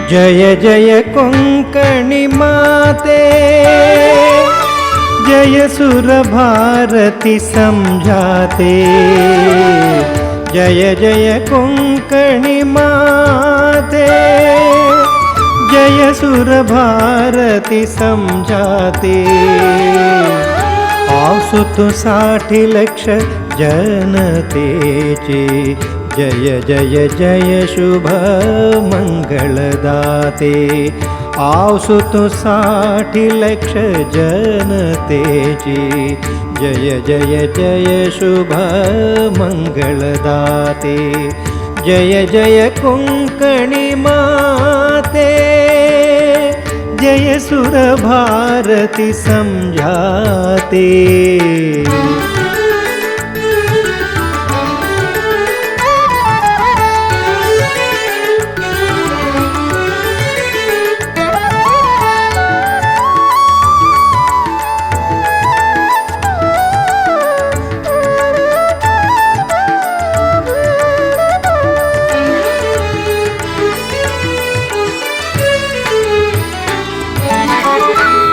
जय जय कोंकणी माते, जय सुर भारती समझाते। जय जय कोंकणी माते, जय सुर भारती समझाते। आसुत 60 लक्ष जनतेचे, जय जय जय शुभ मंगलदाते। आसुत 60 लक्ष जनतेचे, जय जय जय शुभ मंगलदाते। जय जय कोंकणी माते, जय सुर भारती समझाते।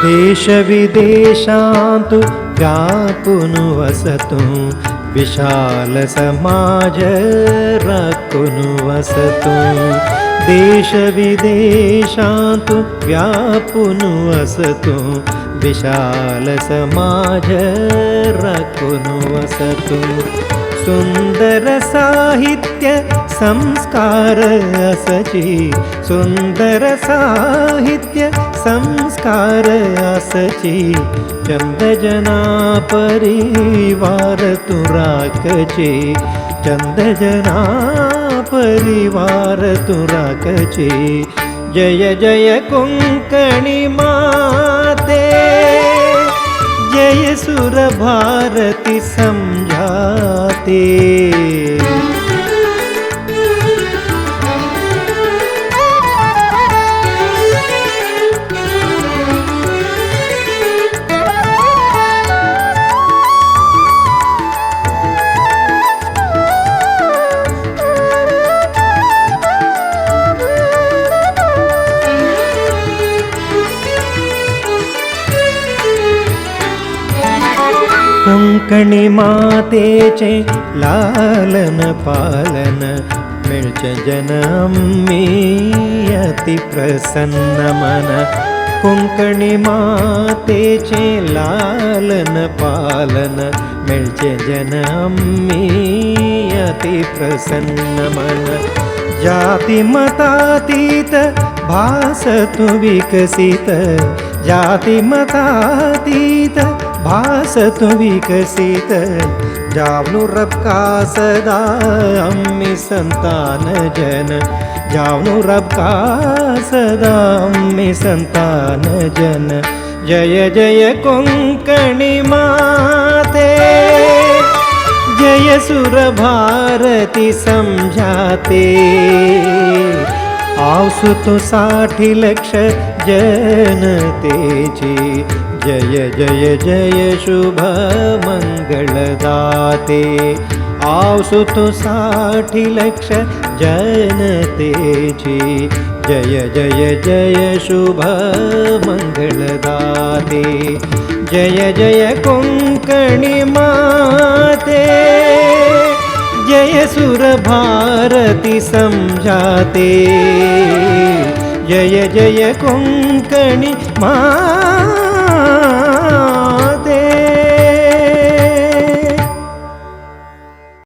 देश विदेशांतु व्यापून वसतु, विशाल समाज राखून वसतु। देश विदेशांतु व्यापून वसतु, विशाल समाज राखून वसतु। सुंदर साहित्य संस्कार असची, सुंदर साहित्य संस्कार असची। चंद जना परिवार तू राखचे, चंद जना परिवार तू राखचे। जय जय कोंकणी माते, जय सुर भारती समझाते। कोंकणी मातेचे लालन पालन, मिळचे जन आम्ही अति प्रसन्न मन। कोंकणी मातेचे लालन पालन, मिळचे जन आम्ही अति प्रसन्न मन। जाती मतातीत भास तू विकसित, जाती मतातीत भास तू विकसित। जावनु रब का सदा आम्ही संतान जन, जावनु रब का सदा आम्ही संतान जन। जय जय कोंकणी माते, जय सुर भारती समझाते। आसुत 60 लक्ष जनतेची, जय जय जय शुभ मंगलदाते। आसुत 60 लक्ष जनतेची, जय जय जय शुभ मंगलदाते। जय जय कोंकणी माते, जय सुर भारती समझाते। जय जय कोंकणी माते,